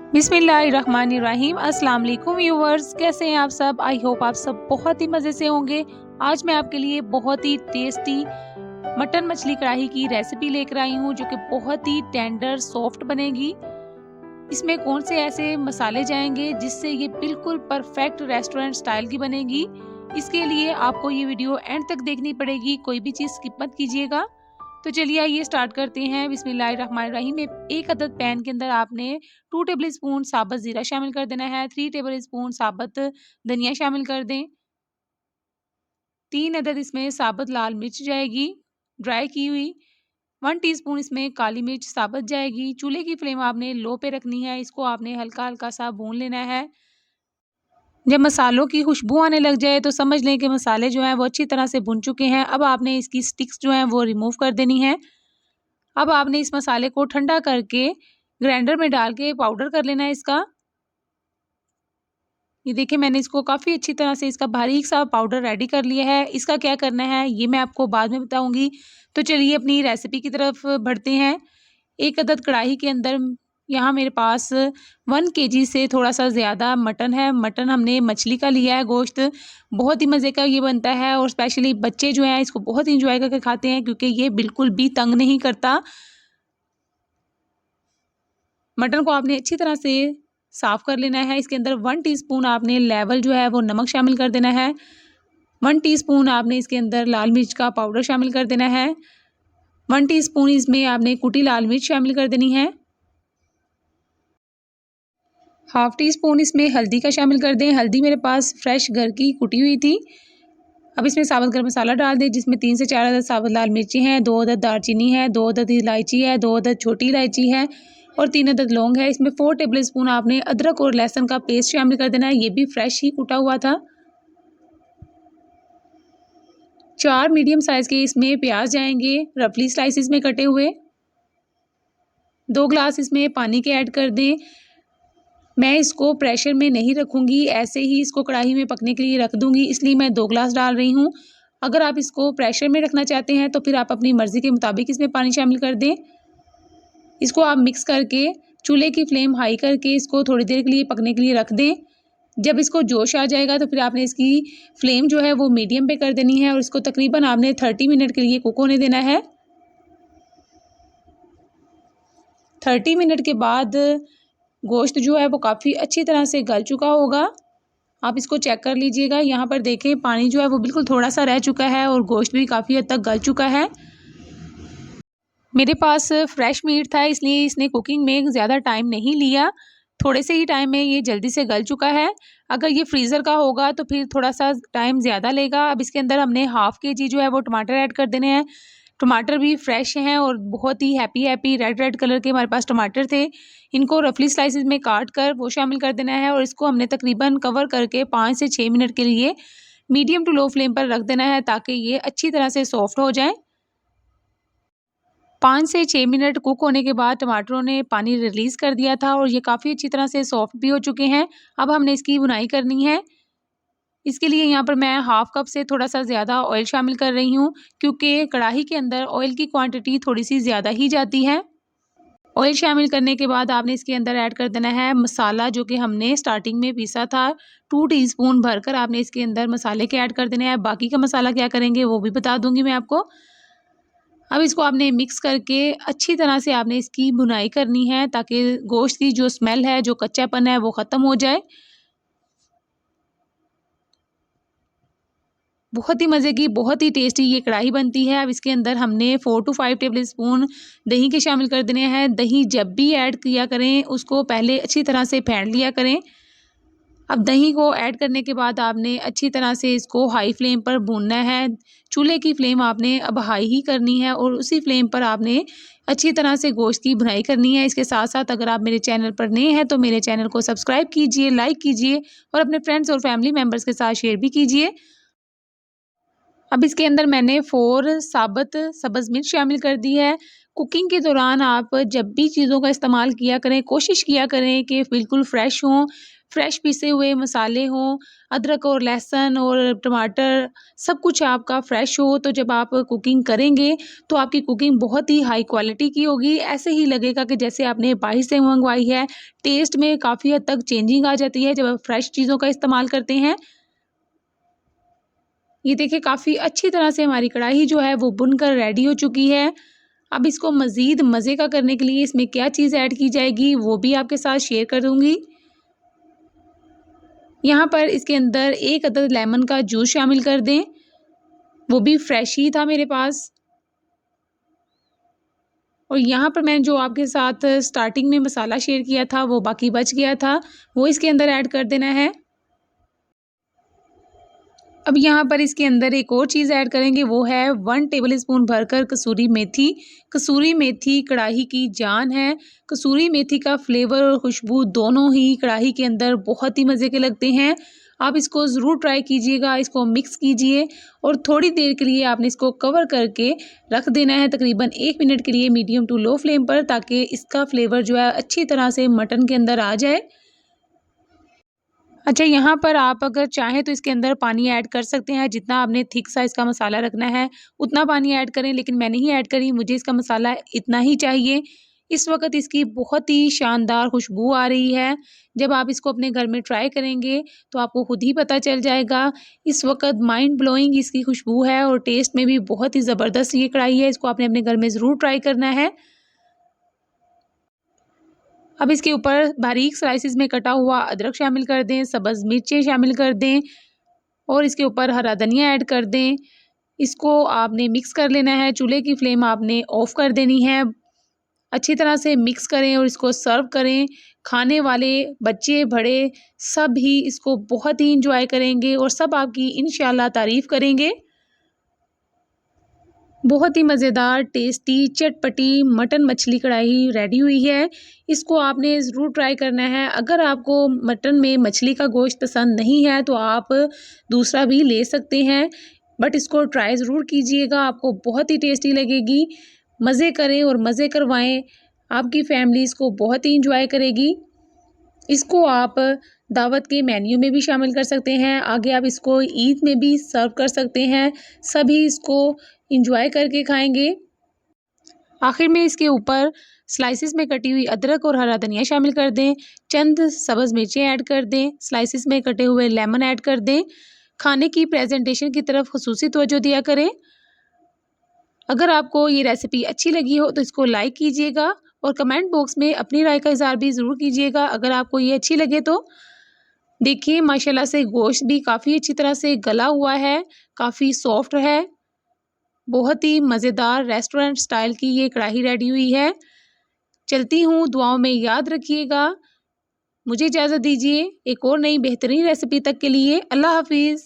बिस्मिल्लाहिर्रहमानिर्रहीम। अस्सलाम वालेकुम व्यूअर्स, कैसे हैं आप सब। आई होप आप सब बहुत ही मज़े से होंगे। आज मैं आपके लिए बहुत ही टेस्टी मटन मछली कढ़ाई की रेसिपी लेकर आई हूँ, जो कि बहुत ही टेंडर सॉफ्ट बनेगी। इसमें कौन से ऐसे मसाले जाएंगे जिससे ये बिल्कुल परफेक्ट रेस्टोरेंट स्टाइल की बनेगी। इसके लिए आपको ये वीडियो एंड तक देखनी पड़ेगी, कोई भी चीज़ स्किप मत कीजिएगा। तो चलिए आइए स्टार्ट करते हैं। बिस्मिल्लाहिर्रहमानिर्रहीम। एक अदद पैन के अंदर आपने 2 टेबल स्पून साबुत जीरा शामिल कर देना है। 3 टेबल स्पून साबुत धनिया शामिल कर दें। 3 अदद इसमें साबुत लाल मिर्च जाएगी ड्राई की हुई। 1 टीस्पून इसमें काली मिर्च साबुत जाएगी। चूल्हे की फ्लेम आपने लो पे रखनी है। इसको आपने हल्का हल्का सा भून लेना है। जब मसालों की खुशबू आने लग जाए तो समझ लें कि मसाले जो हैं वो अच्छी तरह से भुन चुके हैं। अब आपने इसकी स्टिक्स जो हैं वो रिमूव कर देनी है। अब आपने इस मसाले को ठंडा करके ग्राइंडर में डाल के पाउडर कर लेना है इसका। ये देखिए, मैंने इसको काफ़ी अच्छी तरह से इसका बारीक सा पाउडर रेडी कर लिया है। इसका क्या करना है ये मैं आपको बाद में बताऊंगी। तो चलिए अपनी रेसिपी की तरफ बढ़ते हैं। एक अदद कढ़ाई के अंदर यहाँ मेरे पास 1 केजी से थोड़ा सा ज़्यादा मटन है। मटन हमने मछली का लिया है गोश्त। बहुत ही मज़े का ये बनता है और स्पेशली बच्चे जो हैं इसको बहुत इंजॉय करके खाते हैं, क्योंकि ये बिल्कुल भी तंग नहीं करता। मटन को आपने अच्छी तरह से साफ़ कर लेना है। इसके अंदर 1 टीस्पून आपने लेवल जो है वो नमक शामिल कर देना है। 1 टीस्पून आपने इसके अंदर लाल मिर्च का पाउडर शामिल कर देना है। 1 टीस्पून इसमें आपने कुटी लाल मिर्च शामिल कर देनी है। हाफ टी स्पून इसमें हल्दी का शामिल कर दें। हल्दी मेरे पास फ्रेश घर की कुटी हुई थी। अब इसमें साबुत गरम मसाला डाल दें, जिसमें 3 से 4 अदद साबुत लाल मिर्ची हैं, 2 अदद दालचीनी है, 2 अदद इलायची है, 2 अदद छोटी इलायची है और 3 अदद लौंग है। इसमें 4 टेबल स्पून आपने अदरक और लहसुन का पेस्ट शामिल कर देना है। ये भी फ्रेश ही कुटा हुआ था। 4 मीडियम साइज़ के इसमें प्याज जाएंगे रफली स्लाइसिस में कटे हुए। 2 ग्लास इसमें पानी के ऐड कर दें। मैं इसको प्रेशर में नहीं रखूँगी, ऐसे ही इसको कढ़ाई में पकने के लिए रख दूँगी, इसलिए मैं 2 ग्लास डाल रही हूँ। अगर आप इसको प्रेशर में रखना चाहते हैं तो फिर आप अपनी मर्ज़ी के मुताबिक इसमें पानी शामिल कर दें। इसको आप मिक्स करके चूल्हे की फ्लेम हाई करके इसको थोड़ी देर के लिए पकने के लिए रख दें। जब इसको जोश आ जाएगा तो फिर आपने इसकी फ्लेम जो है वो मीडियम पे कर देनी है और इसको तकरीबन आपने 30 मिनट के लिए कुक होने देना है। 30 मिनट के बाद गोश्त जो है वो काफ़ी अच्छी तरह से गल चुका होगा। आप इसको चेक कर लीजिएगा। यहाँ पर देखें पानी जो है वो बिल्कुल थोड़ा सा रह चुका है और गोश्त भी काफ़ी हद तक गल चुका है। मेरे पास फ्रेश मीट था, इसलिए इसने कुकिंग में ज़्यादा टाइम नहीं लिया। थोड़े से ही टाइम में ये जल्दी से गल चुका है। अगर ये फ्रीज़र का होगा तो फिर थोड़ा सा टाइम ज़्यादा लेगा। अब इसके अंदर हमने हाफ़ केजी जो है वो टमाटर ऐड कर देने हैं। टमाटर भी फ्रेश हैं और बहुत ही हैप्पी रेड रेड कलर के हमारे पास टमाटर थे। इनको रफली स्लाइसेस में काट कर वो शामिल कर देना है और इसको हमने तकरीबन कवर करके 5 से 6 मिनट के लिए मीडियम टू लो फ्लेम पर रख देना है, ताकि ये अच्छी तरह से सॉफ्ट हो जाए। 5 से 6 मिनट कुक होने के बाद टमाटरों ने पानी रिलीज़ कर दिया था और ये काफ़ी अच्छी तरह से सॉफ्ट भी हो चुके हैं। अब हमने इसकी भुनाई करनी है। इसके लिए यहाँ पर मैं हाफ़ कप से थोड़ा सा ज़्यादा ऑयल शामिल कर रही हूँ, क्योंकि कढ़ाई के अंदर ऑयल की क्वांटिटी थोड़ी सी ज़्यादा ही जाती है। ऑयल शामिल करने के बाद आपने इसके अंदर ऐड कर देना है मसाला, जो कि हमने स्टार्टिंग में पीसा था। 2 टीस्पून भरकर आपने इसके अंदर मसाले के ऐड कर देने हैं। बाकी का मसाला क्या करेंगे वो भी बता दूंगी मैं आपको। अब इसको आपने मिक्स करके अच्छी तरह से आपने इसकी भुनाई करनी है, ताकि गोश्त की जो स्मेल है, जो कच्चापन है, वो ख़त्म हो जाए। बहुत ही मज़े की, बहुत ही टेस्टी ये कढ़ाई बनती है। अब इसके अंदर हमने 4 टू 5 टेबल स्पून दही के शामिल कर देने हैं। दही जब भी ऐड किया करें उसको पहले अच्छी तरह से फेंट लिया करें। अब दही को ऐड करने के बाद आपने अच्छी तरह से इसको हाई फ्लेम पर भूनना है। चूल्हे की फ्लेम आपने अब हाई ही करनी है और उसी फ्लेम पर आपने अच्छी तरह से गोश्त की भुनाई करनी है। इसके साथ साथ अगर आप मेरे चैनल पर नए हैं तो मेरे चैनल को सब्सक्राइब कीजिए, लाइक कीजिए और अपने फ्रेंड्स और फैमिली मेम्बर्स के साथ शेयर भी कीजिए। अब इसके अंदर मैंने 4 साबुत सब्ज़ मिर्च शामिल कर दी है। कुकिंग के दौरान आप जब भी चीज़ों का इस्तेमाल किया करें, कोशिश किया करें कि बिल्कुल फ्रेश हों। फ्रेश पिसे हुए मसाले हों, अदरक और लहसुन और टमाटर सब कुछ आपका फ्रेश हो, तो जब आप कुकिंग करेंगे तो आपकी कुकिंग बहुत ही हाई क्वालिटी की होगी। ऐसे ही लगेगा कि जैसे आपने बाहर से मंगवाई है। टेस्ट में काफ़ी हद तक चेंजिंग आ जाती है जब आप फ्रेश चीज़ों का इस्तेमाल करते हैं। ये देखिए काफ़ी अच्छी तरह से हमारी कढ़ाई जो है वो भुनकर रेडी हो चुकी है। अब इसको मज़ीद मज़े का करने के लिए इसमें क्या चीज़ ऐड की जाएगी वो भी आपके साथ शेयर कर दूँगी। यहाँ पर इसके अंदर 1 अदद लेमन का जूस शामिल कर दें, वो भी फ्रेश ही था मेरे पास। और यहाँ पर मैंने जो आपके साथ स्टार्टिंग में मसाला शेयर किया था वो बाकी बच गया था, वो इसके अंदर ऐड कर देना है। अब यहाँ पर इसके अंदर एक और चीज़ ऐड करेंगे, वो है 1 टेबलस्पून भरकर कसूरी मेथी। कसूरी मेथी कढ़ाई की जान है। कसूरी मेथी का फ्लेवर और खुशबू दोनों ही कढ़ाई के अंदर बहुत ही मज़े के लगते हैं। आप इसको ज़रूर ट्राई कीजिएगा, इसको मिक्स कीजिए और थोड़ी देर के लिए आपने इसको कवर करके रख देना है, तकरीबन 1 मिनट के लिए मीडियम टू लो फ्लेम पर, ताकि इसका फ्लेवर जो है अच्छी तरह से मटन के अंदर आ जाए। अच्छा, यहाँ पर आप अगर चाहें तो इसके अंदर पानी ऐड कर सकते हैं, जितना आपने थिक साइज़ का मसाला रखना है उतना पानी ऐड करें, लेकिन मैं नहीं ऐड करी, मुझे इसका मसाला इतना ही चाहिए। इस वक़्त इसकी बहुत ही शानदार खुशबू आ रही है। जब आप इसको अपने घर में ट्राई करेंगे तो आपको खुद ही पता चल जाएगा। इस वक़्त माइंड ब्लोइंग इसकी खुशबू है और टेस्ट में भी बहुत ही ज़बरदस्त ये कढ़ाई है। इसको आपने अपने घर में ज़रूर ट्राई करना है। अब इसके ऊपर बारीक स्लाइसिस में कटा हुआ अदरक शामिल कर दें, सब्ज़ मिर्चें शामिल कर दें और इसके ऊपर हरा धनिया ऐड कर दें। इसको आपने मिक्स कर लेना है, चूल्हे की फ्लेम आपने ऑफ़ कर देनी है। अच्छी तरह से मिक्स करें और इसको सर्व करें। खाने वाले बच्चे, बड़े सब ही इसको बहुत ही एन्जॉय करेंगे और सब आपकी इंशाल्लाह तारीफ़ करेंगे। बहुत ही मज़ेदार, टेस्टी, चटपटी मटन मछली कढ़ाई रेडी हुई है। इसको आपने ज़रूर ट्राई करना है। अगर आपको मटन में मछली का गोश्त पसंद नहीं है तो आप दूसरा भी ले सकते हैं, बट इसको ट्राई ज़रूर कीजिएगा, आपको बहुत ही टेस्टी लगेगी। मज़े करें और मज़े करवाएँ, आपकी फैमिली इसको बहुत ही एन्जॉय करेगी। इसको आप दावत के मेन्यू में भी शामिल कर सकते हैं। आगे आप इसको ईद में भी सर्व कर सकते हैं। सभी इसको एन्जॉय करके खाएँगे। आखिर में इसके ऊपर स्लाइसिस में कटी हुई अदरक और हरा धनिया शामिल कर दें। चंद सब्ज़ मिर्चें ऐड कर दें। स्लाइसिस में कटे हुए लेमन ऐड कर दें। खाने की प्रेज़ेंटेशन की तरफ ख़ुसूसी तवज्जो दिया करें। अगर आपको ये रेसिपी अच्छी लगी हो तो इसको लाइक कीजिएगा और कमेंट बॉक्स में अपनी राय का इज़हार भी ज़रूर कीजिएगा अगर आपको ये अच्छी लगे तो। देखिए माशाल्लाह से गोश्त भी काफ़ी अच्छी तरह से गला हुआ है, काफ़ी सॉफ्ट है। बहुत ही मज़ेदार रेस्टोरेंट स्टाइल की ये कढ़ाई रेडी हुई है। चलती हूँ, दुआओं में याद रखिएगा। मुझे इजाज़त दीजिए, एक और नई बेहतरीन रेसिपी तक के लिए अल्लाह हाफ़िज़।